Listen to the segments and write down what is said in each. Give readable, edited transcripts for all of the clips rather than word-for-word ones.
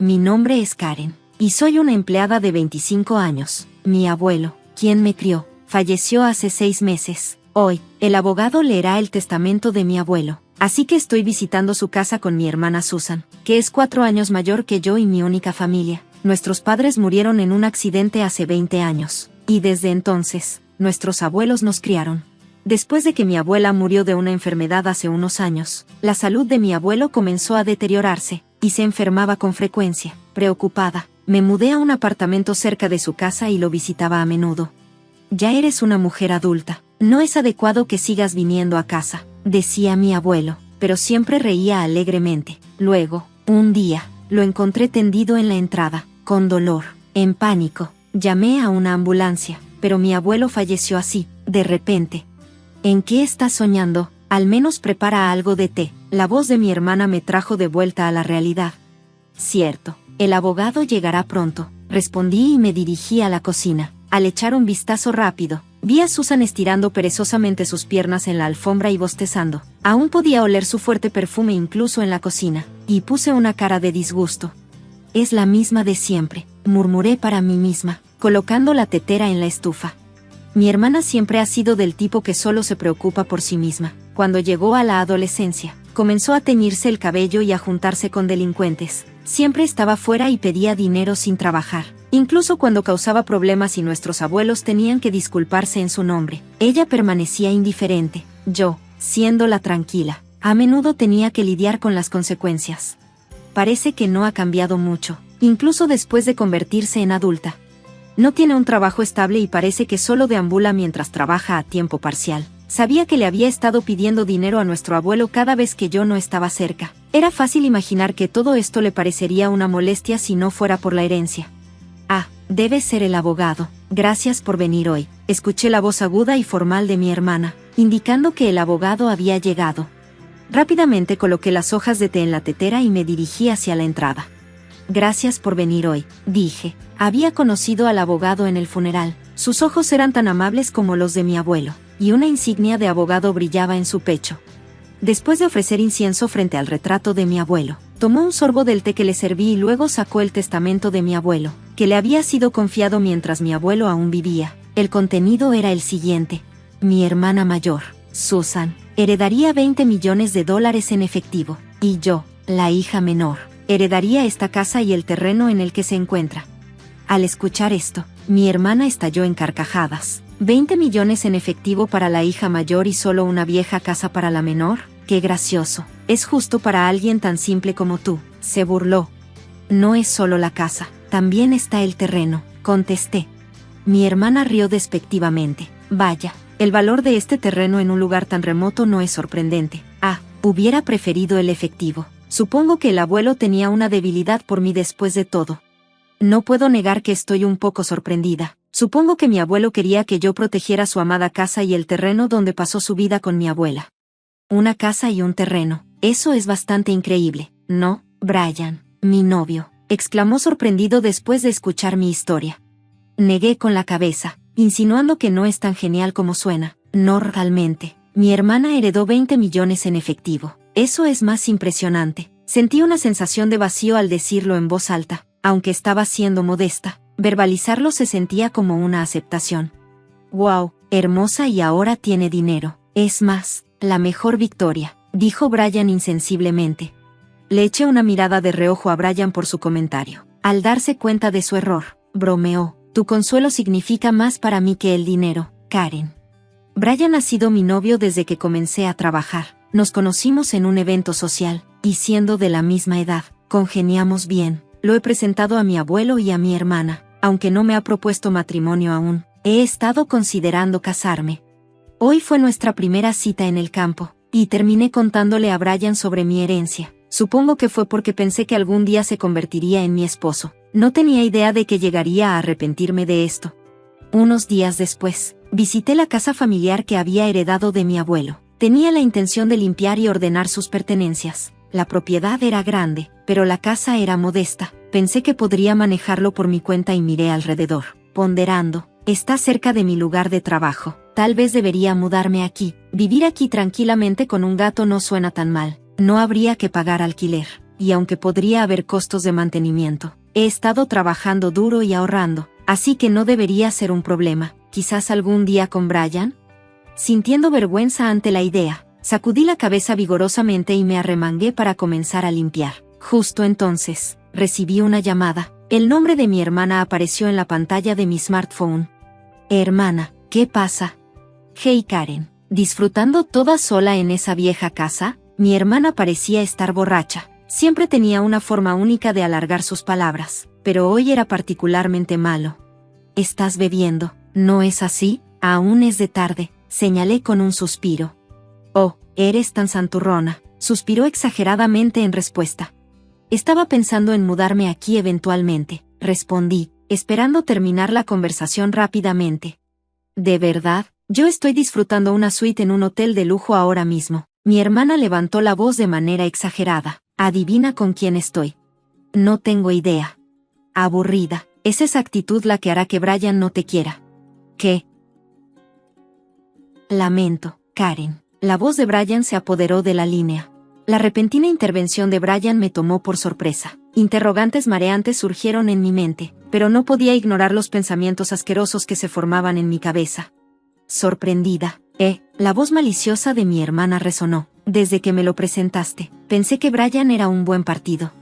Mi nombre es Karen, y soy una empleada de 25 años. Mi abuelo, quien me crió, falleció hace 6 meses. Hoy, el abogado leerá el testamento de mi abuelo, así que estoy visitando su casa con mi hermana Susan, que es 4 años mayor que yo y mi única familia. Nuestros padres murieron en un accidente hace 20 años, y desde entonces, nuestros abuelos nos criaron. Después de que mi abuela murió de una enfermedad hace unos años, la salud de mi abuelo comenzó a deteriorarse, y se enfermaba con frecuencia. Preocupada, me mudé a un apartamento cerca de su casa y lo visitaba a menudo. Ya eres una mujer adulta, no es adecuado que sigas viniendo a casa, decía mi abuelo, pero siempre reía alegremente. Luego, un día, lo encontré tendido en la entrada, con dolor, en pánico. Llamé a una ambulancia, pero mi abuelo falleció así, de repente. ¿En qué estás soñando? Al menos prepara algo de té. La voz de mi hermana me trajo de vuelta a la realidad. Cierto, el abogado llegará pronto, respondí y me dirigí a la cocina. Al echar un vistazo rápido, vi a Susan estirando perezosamente sus piernas en la alfombra y bostezando. Aún podía oler su fuerte perfume incluso en la cocina, y puse una cara de disgusto. Es la misma de siempre, murmuré para mí misma, colocando la tetera en la estufa. Mi hermana siempre ha sido del tipo que solo se preocupa por sí misma. Cuando llegó a la adolescencia, comenzó a teñirse el cabello y a juntarse con delincuentes. Siempre estaba fuera y pedía dinero sin trabajar. Incluso cuando causaba problemas y nuestros abuelos tenían que disculparse en su nombre, ella permanecía indiferente. Yo, siendo la tranquila, a menudo tenía que lidiar con las consecuencias. Parece que no ha cambiado mucho, incluso después de convertirse en adulta. No tiene un trabajo estable y parece que solo deambula mientras trabaja a tiempo parcial. Sabía que le había estado pidiendo dinero a nuestro abuelo cada vez que yo no estaba cerca. Era fácil imaginar que todo esto le parecería una molestia si no fuera por la herencia. Ah, debe ser el abogado. Gracias por venir hoy. Escuché la voz aguda y formal de mi hermana, indicando que el abogado había llegado. Rápidamente coloqué las hojas de té en la tetera y me dirigí hacia la entrada. Gracias por venir hoy, dije. Había conocido al abogado en el funeral. Sus ojos eran tan amables como los de mi abuelo, y una insignia de abogado brillaba en su pecho. Después de ofrecer incienso frente al retrato de mi abuelo, tomó un sorbo del té que le serví y luego sacó el testamento de mi abuelo, que le había sido confiado mientras mi abuelo aún vivía. El contenido era el siguiente. Mi hermana mayor, Susan, heredaría $20 millones en efectivo, y yo, la hija menor, heredaría esta casa y el terreno en el que se encuentra. Al escuchar esto, mi hermana estalló en carcajadas. ¿20 millones en efectivo para la hija mayor y solo una vieja casa para la menor? ¡Qué gracioso! Es justo para alguien tan simple como tú, se burló. No es solo la casa, también está el terreno, contesté. Mi hermana rió despectivamente. Vaya, el valor de este terreno en un lugar tan remoto no es sorprendente. Ah, hubiera preferido el efectivo. Supongo que el abuelo tenía una debilidad por mí después de todo. No puedo negar que estoy un poco sorprendida. Supongo que mi abuelo quería que yo protegiera su amada casa y el terreno donde pasó su vida con mi abuela. Una casa y un terreno. Eso es bastante increíble, ¿no, Brian, mi novio?, exclamó sorprendido después de escuchar mi historia. Negué con la cabeza, insinuando que no es tan genial como suena. No realmente. Mi hermana heredó 20 millones en efectivo. Eso es más impresionante. Sentí una sensación de vacío al decirlo en voz alta. Aunque estaba siendo modesta, verbalizarlo se sentía como una aceptación. «Wow, hermosa, y ahora tiene dinero. Es más, la mejor victoria», dijo Brian insensiblemente. Le eché una mirada de reojo a Brian por su comentario. Al darse cuenta de su error, bromeó. «Tu consuelo significa más para mí que el dinero, Karen». Brian ha sido mi novio desde que comencé a trabajar. Nos conocimos en un evento social, y siendo de la misma edad, congeniamos bien. Lo he presentado a mi abuelo y a mi hermana, aunque no me ha propuesto matrimonio aún. He estado considerando casarme. Hoy fue nuestra primera cita en el campo, y terminé contándole a Brian sobre mi herencia. Supongo que fue porque pensé que algún día se convertiría en mi esposo. No tenía idea de que llegaría a arrepentirme de esto. Unos días después, visité la casa familiar que había heredado de mi abuelo. Tenía la intención de limpiar y ordenar sus pertenencias. La propiedad era grande, pero la casa era modesta. Pensé que podría manejarlo por mi cuenta y miré alrededor, ponderando. Está cerca de mi lugar de trabajo. Tal vez debería mudarme aquí. Vivir aquí tranquilamente con un gato no suena tan mal. No habría que pagar alquiler. y aunque podría haber costos de mantenimiento, he estado trabajando duro y ahorrando, así que no debería ser un problema. ¿Quizás algún día con Brian? Sintiendo vergüenza ante la idea, sacudí la cabeza vigorosamente y me arremangué para comenzar a limpiar. Justo entonces, recibí una llamada. El nombre de mi hermana apareció en la pantalla de mi smartphone. Hermana, ¿qué pasa? Hey Karen, ¿disfrutando toda sola en esa vieja casa? Mi hermana parecía estar borracha. Siempre tenía una forma única de alargar sus palabras, pero hoy era particularmente malo. ¿Estás bebiendo? ¿No es así? Aún es de tarde, señalé con un suspiro. Oh, eres tan santurrona, suspiró exageradamente en respuesta. Estaba pensando en mudarme aquí eventualmente, respondí, esperando terminar la conversación rápidamente. ¿De verdad? Yo estoy disfrutando una suite en un hotel de lujo ahora mismo. Mi hermana levantó la voz de manera exagerada. Adivina con quién estoy. No tengo idea. Aburrida. Es esa actitud la que hará que Brian no te quiera. ¿Qué? Lamento, Karen. La voz de Brian se apoderó de la línea. La repentina intervención de Brian me tomó por sorpresa. Interrogantes mareantes surgieron en mi mente, pero no podía ignorar los pensamientos asquerosos que se formaban en mi cabeza. Sorprendida, la voz maliciosa de mi hermana resonó. Desde que me lo presentaste, pensé que Brian era un buen partido.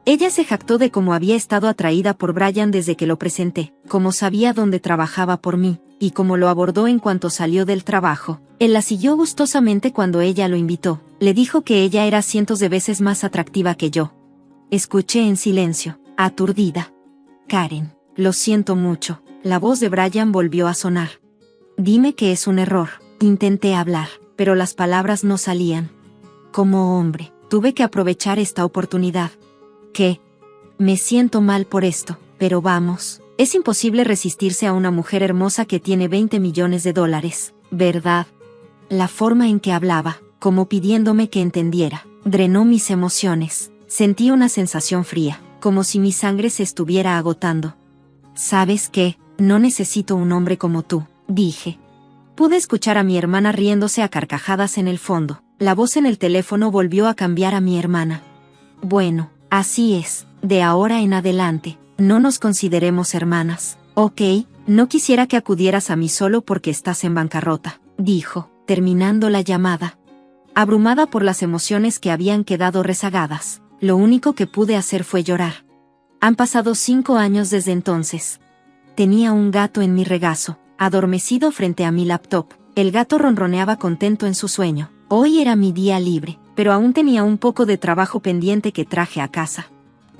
Ella se jactó de cómo había estado atraída por Brian desde que lo presenté, cómo sabía dónde trabajaba por mí, y cómo lo abordó en cuanto salió del trabajo. Él la siguió gustosamente cuando ella lo invitó. Le dijo que ella era cientos de veces más atractiva que yo. Escuché en silencio, aturdida. Karen, lo siento mucho. La voz de Brian volvió a sonar. Dime que es un error. Intenté hablar, pero las palabras no salían. Como hombre, tuve que aprovechar esta oportunidad. ¿Qué? Me siento mal por esto, pero vamos, es imposible resistirse a una mujer hermosa que tiene 20 millones de dólares, ¿verdad? La forma en que hablaba, como pidiéndome que entendiera, drenó mis emociones. Sentí una sensación fría, como si mi sangre se estuviera agotando. ¿Sabes qué? No necesito un hombre como tú, dije. Pude escuchar a mi hermana riéndose a carcajadas en el fondo. La voz en el teléfono volvió a cambiar a mi hermana. Bueno, así es, de ahora en adelante, no nos consideremos hermanas, ¿ok? No quisiera que acudieras a mí solo porque estás en bancarrota, dijo, terminando la llamada. Abrumada por las emociones que habían quedado rezagadas, lo único que pude hacer fue llorar. Han pasado 5 años desde entonces. Tenía un gato en mi regazo, adormecido frente a mi laptop. El gato ronroneaba contento en su sueño. Hoy era mi día libre, pero aún tenía un poco de trabajo pendiente que traje a casa.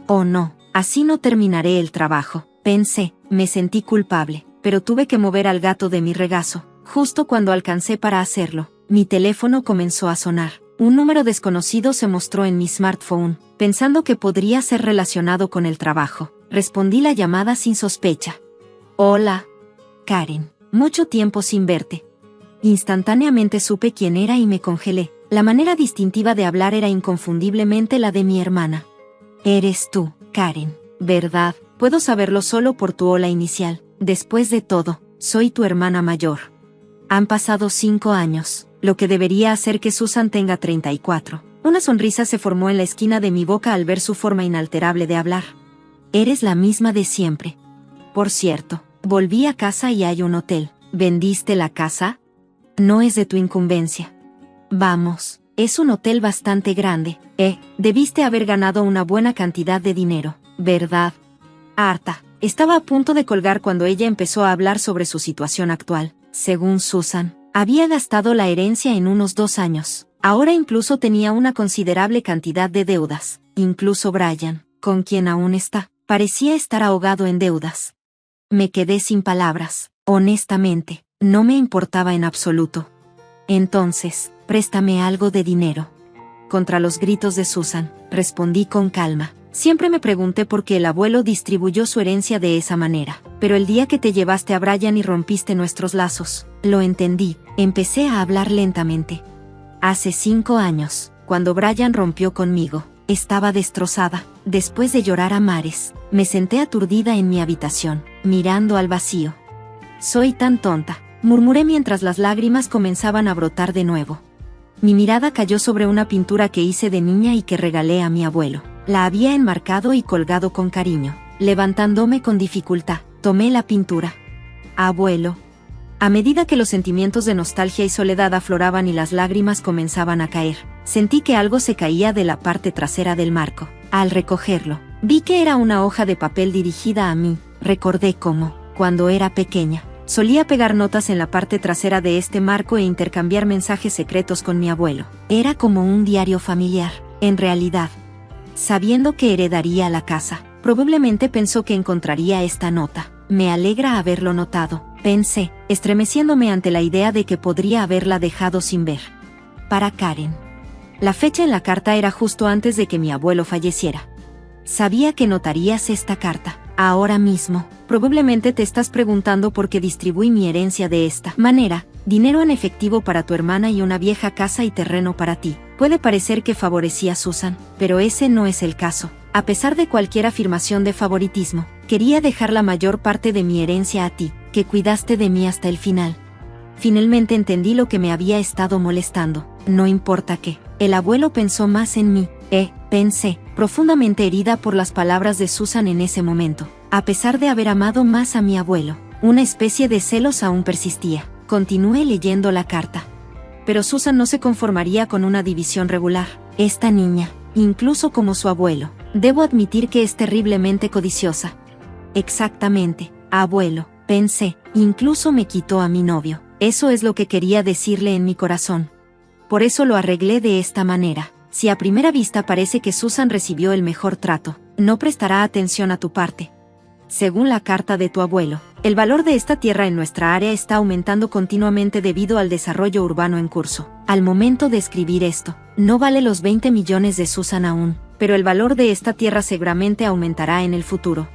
Oh no, así no terminaré el trabajo, pensé. Me sentí culpable, pero tuve que mover al gato de mi regazo. Justo cuando alcancé para hacerlo, mi teléfono comenzó a sonar. Un número desconocido se mostró en mi smartphone, pensando que podría ser relacionado con el trabajo. Respondí la llamada sin sospecha. Hola, Karen, mucho tiempo sin verte. Instantáneamente supe quién era y me congelé. La manera distintiva de hablar era inconfundiblemente la de mi hermana. Eres tú, Karen, ¿verdad? Puedo saberlo solo por tu hola inicial. Después de todo, soy tu hermana mayor. Han pasado 5 años, lo que debería hacer que Susan tenga 34. Una sonrisa se formó en la esquina de mi boca al ver su forma inalterable de hablar. Eres la misma de siempre. Por cierto, volví a casa y hay un hotel. ¿Vendiste la casa? No es de tu incumbencia. Vamos, es un hotel bastante grande. Debiste haber ganado una buena cantidad de dinero, ¿verdad? Harta. Estaba a punto de colgar cuando ella empezó a hablar sobre su situación actual. Según Susan, había gastado la herencia en unos 2 años. Ahora incluso tenía una considerable cantidad de deudas. Incluso Brian, con quien aún está, parecía estar ahogado en deudas. Me quedé sin palabras. Honestamente, no me importaba en absoluto. Entonces, préstame algo de dinero. Contra los gritos de Susan, respondí con calma. Siempre me pregunté por qué el abuelo distribuyó su herencia de esa manera. Pero el día que te llevaste a Brian y rompiste nuestros lazos, lo entendí. Empecé a hablar lentamente. Hace 5 años, cuando Brian rompió conmigo, estaba destrozada. Después de llorar a mares, me senté aturdida en mi habitación, mirando al vacío. Soy tan tonta, murmuré mientras las lágrimas comenzaban a brotar de nuevo. Mi mirada cayó sobre una pintura que hice de niña y que regalé a mi abuelo. La había enmarcado y colgado con cariño. Levantándome con dificultad, tomé la pintura. Abuelo. A medida que los sentimientos de nostalgia y soledad afloraban y las lágrimas comenzaban a caer, sentí que algo se caía de la parte trasera del marco. Al recogerlo, vi que era una hoja de papel dirigida a mí. Recordé cómo, cuando era pequeña, solía pegar notas en la parte trasera de este marco e intercambiar mensajes secretos con mi abuelo. Era como un diario familiar. En realidad, sabiendo que heredaría la casa, probablemente pensó que encontraría esta nota. Me alegra haberlo notado, pensé, estremeciéndome ante la idea de que podría haberla dejado sin ver. Para Karen. La fecha en la carta era justo antes de que mi abuelo falleciera. Sabía que notarías esta carta. Ahora mismo, probablemente te estás preguntando por qué distribuí mi herencia de esta manera, dinero en efectivo para tu hermana y una vieja casa y terreno para ti. Puede parecer que favorecí a Susan, pero ese no es el caso. A pesar de cualquier afirmación de favoritismo, quería dejar la mayor parte de mi herencia a ti, que cuidaste de mí hasta el final. Finalmente entendí lo que me había estado molestando. No importa qué. El abuelo pensó más en mí. Pensé, profundamente herida por las palabras de Susan en ese momento. A pesar de haber amado más a mi abuelo, una especie de celos aún persistía. Continué leyendo la carta. Pero Susan no se conformaría con una división regular. Esta niña, incluso como su abuelo, debo admitir que es terriblemente codiciosa. Exactamente, abuelo, pensé, incluso me quitó a mi novio. Eso es lo que quería decirle en mi corazón. Por eso lo arreglé de esta manera. Si a primera vista parece que Susan recibió el mejor trato, no prestará atención a tu parte. Según la carta de tu abuelo, el valor de esta tierra en nuestra área está aumentando continuamente debido al desarrollo urbano en curso. Al momento de escribir esto, no vale los 20 millones de Susan aún, pero el valor de esta tierra seguramente aumentará en el futuro.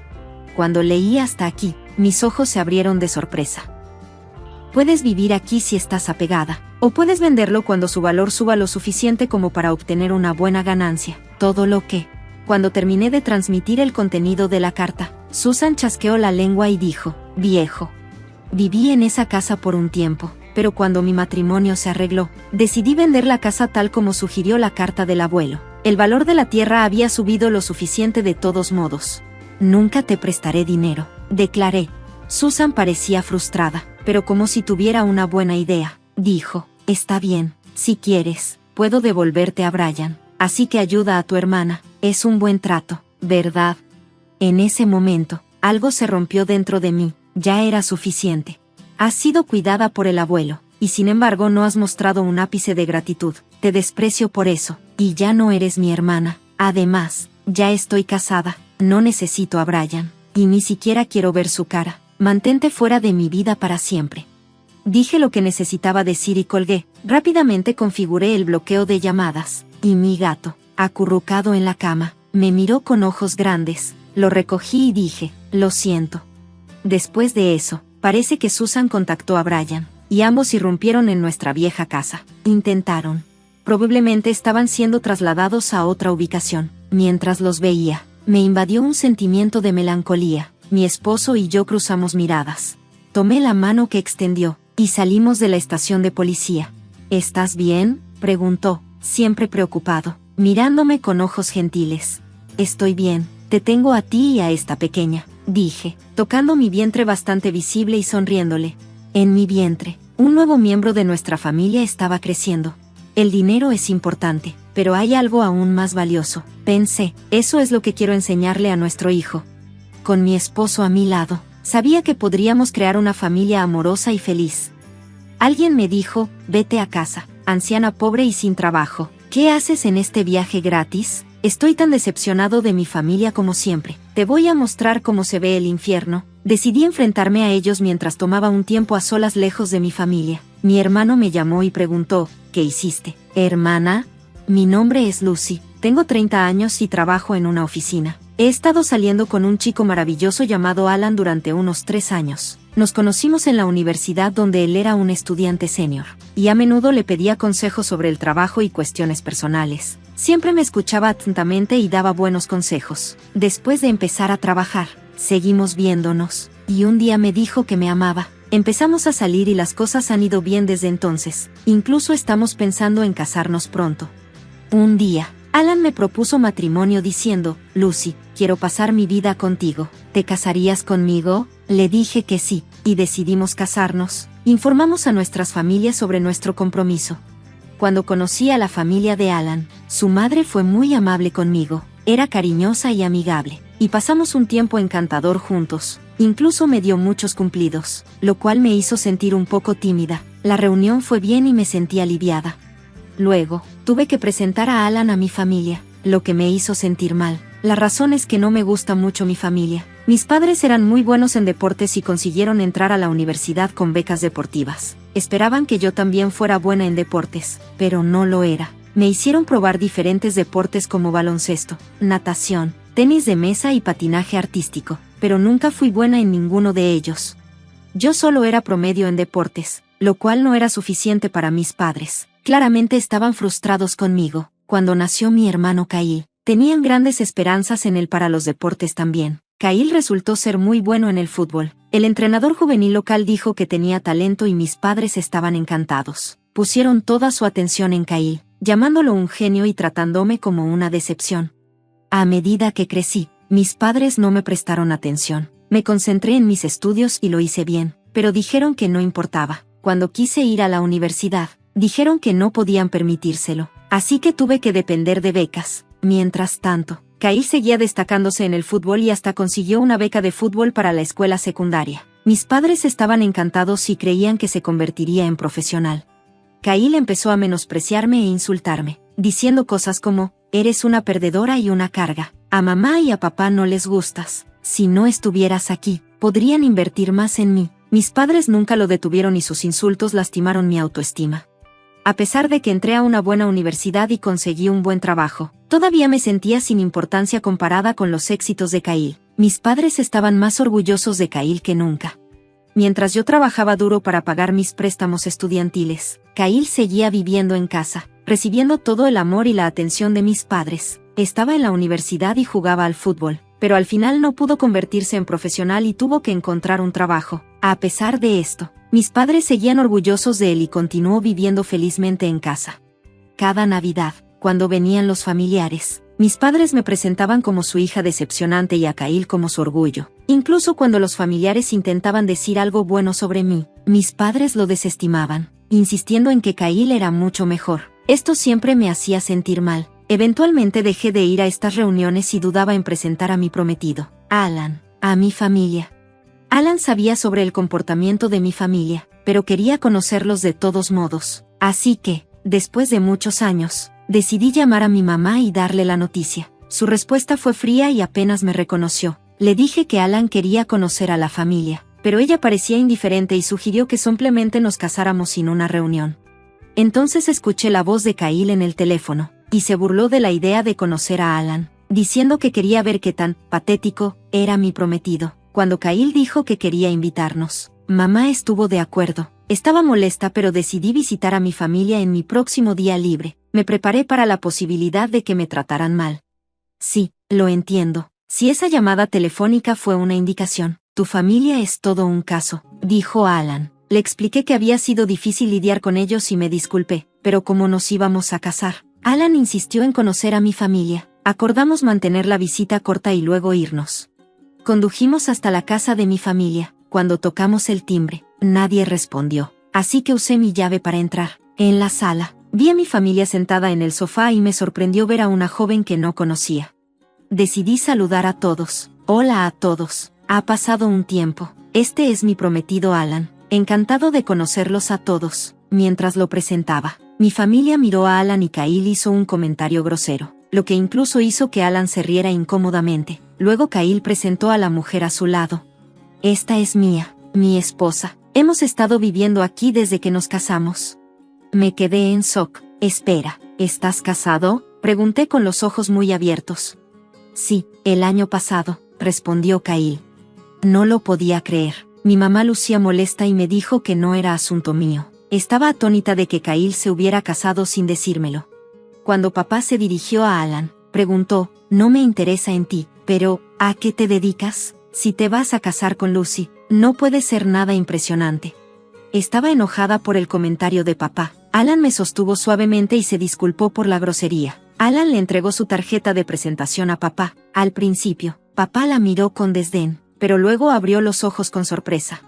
Cuando leí hasta aquí, mis ojos se abrieron de sorpresa. Puedes vivir aquí si estás apegada, o puedes venderlo cuando su valor suba lo suficiente como para obtener una buena ganancia. Todo lo que... Cuando terminé de transmitir el contenido de la carta, Susan chasqueó la lengua y dijo, viejo. Viví en esa casa por un tiempo, pero cuando mi matrimonio se arregló, decidí vender la casa tal como sugirió la carta del abuelo. El valor de la tierra había subido lo suficiente de todos modos. Nunca te prestaré dinero, declaré. Susan parecía frustrada, pero como si tuviera una buena idea. Dijo, está bien, si quieres, puedo devolverte a Brian, así que ayuda a tu hermana, es un buen trato, ¿verdad? En ese momento, algo se rompió dentro de mí, ya era suficiente. Has sido cuidada por el abuelo, y sin embargo no has mostrado un ápice de gratitud, te desprecio por eso, y ya no eres mi hermana. Además, ya estoy casada, no necesito a Brian, y ni siquiera quiero ver su cara. Mantente fuera de mi vida para siempre. Dije lo que necesitaba decir y colgué. Rápidamente configuré el bloqueo de llamadas, y mi gato, acurrucado en la cama, me miró con ojos grandes. Lo recogí y dije, lo siento. Después de eso, parece que Susan contactó a Brian, y ambos irrumpieron en nuestra vieja casa. Intentaron. Probablemente estaban siendo trasladados a otra ubicación. Mientras los veía, me invadió un sentimiento de melancolía. Mi esposo y yo cruzamos miradas. Tomé la mano que extendió, y salimos de la estación de policía. ¿Estás bien?, preguntó, siempre preocupado, mirándome con ojos gentiles. Estoy bien, te tengo a ti y a esta pequeña, dije, tocando mi vientre bastante visible y sonriéndole. En mi vientre, un nuevo miembro de nuestra familia estaba creciendo. El dinero es importante, pero hay algo aún más valioso, pensé, eso es lo que quiero enseñarle a nuestro hijo. Con mi esposo a mi lado, sabía que podríamos crear una familia amorosa y feliz. Alguien me dijo, vete a casa, anciana pobre y sin trabajo. ¿Qué haces en este viaje gratis? Estoy tan decepcionado de mi familia como siempre. Te voy a mostrar cómo se ve el infierno. Decidí enfrentarme a ellos mientras tomaba un tiempo a solas lejos de mi familia. Mi hermano me llamó y preguntó, ¿qué hiciste? ¿Hermana? Mi nombre es Lucy, tengo 30 años y trabajo en una oficina. He estado saliendo con un chico maravilloso llamado Alan durante unos 3 años. Nos conocimos en la universidad donde él era un estudiante senior, y a menudo le pedía consejos sobre el trabajo y cuestiones personales. Siempre me escuchaba atentamente y daba buenos consejos. Después de empezar a trabajar, seguimos viéndonos, y un día me dijo que me amaba. Empezamos a salir y las cosas han ido bien desde entonces. Incluso estamos pensando en casarnos pronto. Un día, Alan me propuso matrimonio diciendo, Lucy, quiero pasar mi vida contigo. ¿Te casarías conmigo? Le dije que sí, y decidimos casarnos. Informamos a nuestras familias sobre nuestro compromiso. Cuando conocí a la familia de Alan, su madre fue muy amable conmigo, era cariñosa y amigable, y pasamos un tiempo encantador juntos. Incluso me dio muchos cumplidos, lo cual me hizo sentir un poco tímida. La reunión fue bien y me sentí aliviada. Luego, tuve que presentar a Alan a mi familia, lo que me hizo sentir mal. La razón es que no me gusta mucho mi familia. Mis padres eran muy buenos en deportes y consiguieron entrar a la universidad con becas deportivas. Esperaban que yo también fuera buena en deportes, pero no lo era. Me hicieron probar diferentes deportes como baloncesto, natación, tenis de mesa y patinaje artístico, pero nunca fui buena en ninguno de ellos. Yo solo era promedio en deportes, lo cual no era suficiente para mis padres. Claramente estaban frustrados conmigo. Cuando nació mi hermano Kyle, tenían grandes esperanzas en él para los deportes también. Kyle resultó ser muy bueno en el fútbol. El entrenador juvenil local dijo que tenía talento y mis padres estaban encantados. Pusieron toda su atención en Kyle, llamándolo un genio y tratándome como una decepción. A medida que crecí, mis padres no me prestaron atención. Me concentré en mis estudios y lo hice bien, pero dijeron que no importaba. Cuando quise ir a la universidad, dijeron que no podían permitírselo, así que tuve que depender de becas. Mientras tanto, Kyle seguía destacándose en el fútbol y hasta consiguió una beca de fútbol para la escuela secundaria. Mis padres estaban encantados y creían que se convertiría en profesional. Kyle empezó a menospreciarme e insultarme, diciendo cosas como, eres una perdedora y una carga, a mamá y a papá no les gustas, si no estuvieras aquí, podrían invertir más en mí. Mis padres nunca lo detuvieron y sus insultos lastimaron mi autoestima. A pesar de que entré a una buena universidad y conseguí un buen trabajo, todavía me sentía sin importancia comparada con los éxitos de Kyle. Mis padres estaban más orgullosos de Kyle que nunca. Mientras yo trabajaba duro para pagar mis préstamos estudiantiles, Kyle seguía viviendo en casa, recibiendo todo el amor y la atención de mis padres. Estaba en la universidad y jugaba al fútbol, pero al final no pudo convertirse en profesional y tuvo que encontrar un trabajo. A pesar de esto, mis padres seguían orgullosos de él y continuó viviendo felizmente en casa. Cada Navidad, cuando venían los familiares, mis padres me presentaban como su hija decepcionante y a Kyle como su orgullo. Incluso cuando los familiares intentaban decir algo bueno sobre mí, mis padres lo desestimaban, insistiendo en que Kyle era mucho mejor. Esto siempre me hacía sentir mal. Eventualmente dejé de ir a estas reuniones y dudaba en presentar a mi prometido, Alan, a mi familia. Alan sabía sobre el comportamiento de mi familia, pero quería conocerlos de todos modos. Así que, después de muchos años, decidí llamar a mi mamá y darle la noticia. Su respuesta fue fría y apenas me reconoció. Le dije que Alan quería conocer a la familia, pero ella parecía indiferente y sugirió que simplemente nos casáramos sin una reunión. Entonces escuché la voz de Kyle en el teléfono, y se burló de la idea de conocer a Alan, diciendo que quería ver qué tan patético era mi prometido. Cuando Kyle dijo que quería invitarnos, mamá estuvo de acuerdo. Estaba molesta pero decidí visitar a mi familia en mi próximo día libre. Me preparé para la posibilidad de que me trataran mal. Sí, lo entiendo. Si esa llamada telefónica fue una indicación, tu familia es todo un caso, dijo Alan. Le expliqué que había sido difícil lidiar con ellos y me disculpé, pero como nos íbamos a casar, Alan insistió en conocer a mi familia. Acordamos mantener la visita corta y luego irnos. Condujimos hasta la casa de mi familia. Cuando tocamos el timbre, nadie respondió, así que usé mi llave para entrar. En la sala, vi a mi familia sentada en el sofá y me sorprendió ver a una joven que no conocía. Decidí saludar a todos. Hola a todos. Ha pasado un tiempo. Este es mi prometido Alan. Encantado de conocerlos a todos. Mientras lo presentaba, mi familia miró a Alan y Kyle hizo un comentario grosero, lo que incluso hizo que Alan se riera incómodamente. Luego Kyle presentó a la mujer a su lado. Esta es Mia, mi esposa. Hemos estado viviendo aquí desde que nos casamos. Me quedé en shock. Espera, ¿estás casado?, pregunté con los ojos muy abiertos. Sí, el año pasado, respondió Kyle. No lo podía creer. Mi mamá lucía molesta y me dijo que no era asunto mío. Estaba atónita de que Kyle se hubiera casado sin decírmelo. Cuando papá se dirigió a Alan, preguntó, no me interesa en ti, pero, ¿a qué te dedicas? Si te vas a casar con Lucy, no puede ser nada impresionante. Estaba enojada por el comentario de papá. Alan me sostuvo suavemente y se disculpó por la grosería. Alan le entregó su tarjeta de presentación a papá. Al principio, papá la miró con desdén, pero luego abrió los ojos con sorpresa.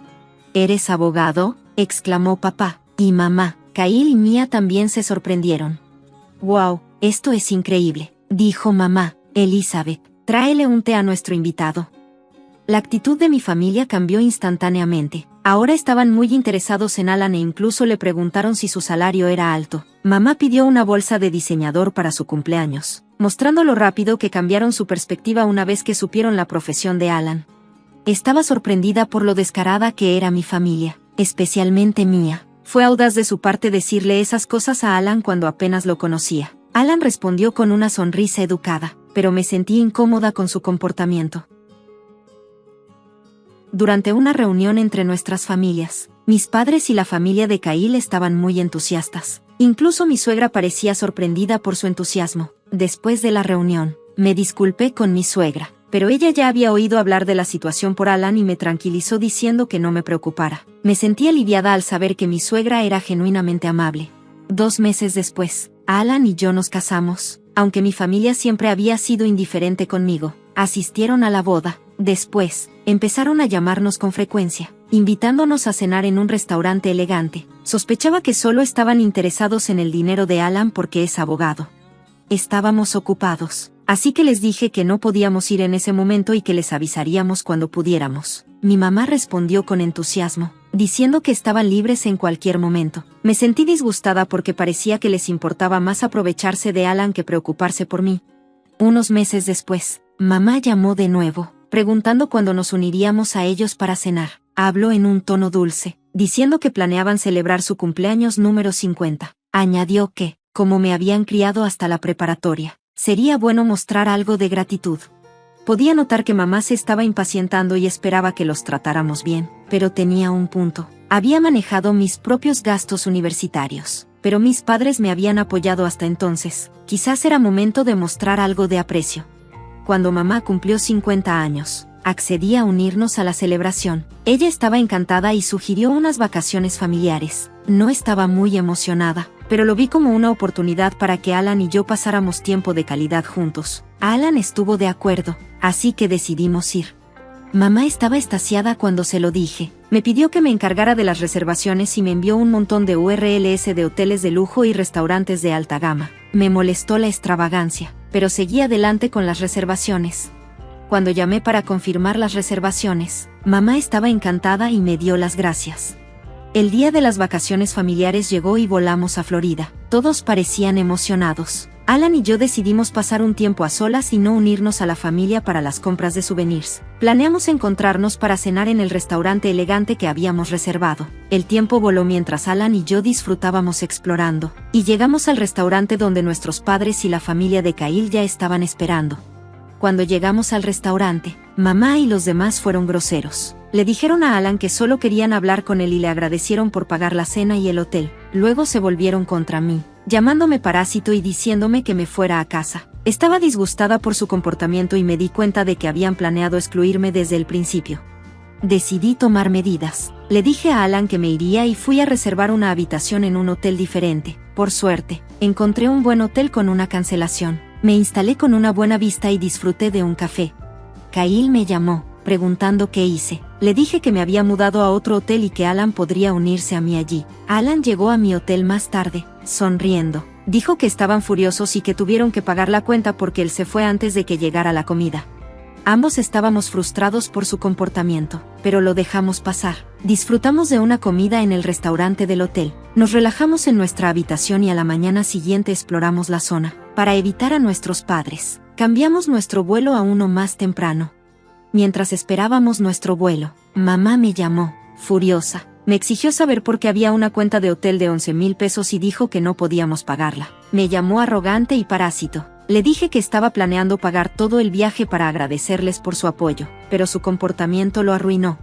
¿Eres abogado?, exclamó papá, y mamá, Kyle y Mia también se sorprendieron. «Wow, esto es increíble», dijo mamá. «Elizabeth, tráele un té a nuestro invitado». La actitud de mi familia cambió instantáneamente. Ahora estaban muy interesados en Alan e incluso le preguntaron si su salario era alto. Mamá pidió una bolsa de diseñador para su cumpleaños, mostrando lo rápido que cambiaron su perspectiva una vez que supieron la profesión de Alan. Estaba sorprendida por lo descarada que era mi familia, especialmente Mia. Fue audaz de su parte decirle esas cosas a Alan cuando apenas lo conocía. Alan respondió con una sonrisa educada, pero me sentí incómoda con su comportamiento. Durante una reunión entre nuestras familias, mis padres y la familia de Kyle estaban muy entusiastas. Incluso mi suegra parecía sorprendida por su entusiasmo. Después de la reunión, me disculpé con mi suegra, pero ella ya había oído hablar de la situación por Alan y me tranquilizó diciendo que no me preocupara. Me sentí aliviada al saber que mi suegra era genuinamente amable. 2 meses después, Alan y yo nos casamos. Aunque mi familia siempre había sido indiferente conmigo, asistieron a la boda. Después, empezaron a llamarnos con frecuencia, invitándonos a cenar en un restaurante elegante. Sospechaba que solo estaban interesados en el dinero de Alan porque es abogado. Estábamos ocupados, así que les dije que no podíamos ir en ese momento y que les avisaríamos cuando pudiéramos. Mi mamá respondió con entusiasmo, diciendo que estaban libres en cualquier momento. Me sentí disgustada porque parecía que les importaba más aprovecharse de Alan que preocuparse por mí. Unos meses después, mamá llamó de nuevo, preguntando cuándo nos uniríamos a ellos para cenar. Habló en un tono dulce, diciendo que planeaban celebrar su cumpleaños número 50. Añadió que, como me habían criado hasta la preparatoria, sería bueno mostrar algo de gratitud. Podía notar que mamá se estaba impacientando y esperaba que los tratáramos bien, pero tenía un punto. Había manejado mis propios gastos universitarios, pero mis padres me habían apoyado hasta entonces. Quizás era momento de mostrar algo de aprecio. Cuando mamá cumplió 50 años, accedí a unirnos a la celebración. Ella estaba encantada y sugirió unas vacaciones familiares. No estaba muy emocionada, pero lo vi como una oportunidad para que Alan y yo pasáramos tiempo de calidad juntos. Alan estuvo de acuerdo, así que decidimos ir. Mamá estaba extasiada cuando se lo dije. Me pidió que me encargara de las reservaciones y me envió un montón de URLs de hoteles de lujo y restaurantes de alta gama. Me molestó la extravagancia, pero seguí adelante con las reservaciones. Cuando llamé para confirmar las reservaciones, mamá estaba encantada y me dio las gracias. El día de las vacaciones familiares llegó y volamos a Florida. Todos parecían emocionados. Alan y yo decidimos pasar un tiempo a solas y no unirnos a la familia para las compras de souvenirs. Planeamos encontrarnos para cenar en el restaurante elegante que habíamos reservado. El tiempo voló mientras Alan y yo disfrutábamos explorando, y llegamos al restaurante donde nuestros padres y la familia de Kyle ya estaban esperando. Cuando llegamos al restaurante, mamá y los demás fueron groseros. Le dijeron a Alan que solo querían hablar con él y le agradecieron por pagar la cena y el hotel. Luego se volvieron contra mí, llamándome parásito y diciéndome que me fuera a casa. Estaba disgustada por su comportamiento y me di cuenta de que habían planeado excluirme desde el principio. Decidí tomar medidas. Le dije a Alan que me iría y fui a reservar una habitación en un hotel diferente. Por suerte, encontré un buen hotel con una cancelación. Me instalé con una buena vista y disfruté de un café. Kyle me llamó, preguntando qué hice. Le dije que me había mudado a otro hotel y que Alan podría unirse a mí allí. Alan llegó a mi hotel más tarde, sonriendo. Dijo que estaban furiosos y que tuvieron que pagar la cuenta porque él se fue antes de que llegara la comida. Ambos estábamos frustrados por su comportamiento, pero lo dejamos pasar. Disfrutamos de una comida en el restaurante del hotel. Nos relajamos en nuestra habitación y a la mañana siguiente exploramos la zona. Para evitar a nuestros padres, cambiamos nuestro vuelo a uno más temprano. Mientras esperábamos nuestro vuelo, mamá me llamó, furiosa. Me exigió saber por qué había una cuenta de hotel de 11,000 pesos y dijo que no podíamos pagarla. Me llamó arrogante y parásito. Le dije que estaba planeando pagar todo el viaje para agradecerles por su apoyo, pero su comportamiento lo arruinó.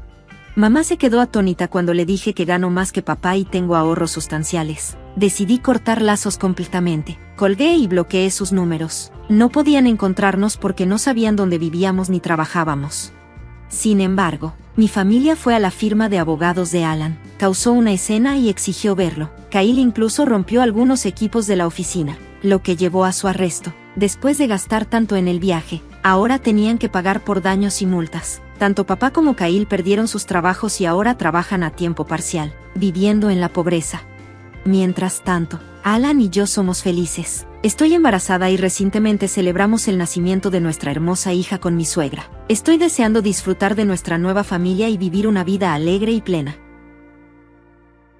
Mamá se quedó atónita cuando le dije que gano más que papá y tengo ahorros sustanciales. Decidí cortar lazos completamente. Colgué y bloqueé sus números. No podían encontrarnos porque no sabían dónde vivíamos ni trabajábamos. Sin embargo, mi familia fue a la firma de abogados de Alan, causó una escena y exigió verlo. Kyle incluso rompió algunos equipos de la oficina. lo que llevó a su arresto. Después de gastar tanto en el viaje, ahora tenían que pagar por daños y multas. Tanto papá como Kyle perdieron sus trabajos y ahora trabajan a tiempo parcial, viviendo en la pobreza. Mientras tanto, Alan y yo somos felices. Estoy embarazada y recientemente celebramos el nacimiento de nuestra hermosa hija con mi suegra. Estoy deseando disfrutar de nuestra nueva familia y vivir una vida alegre y plena.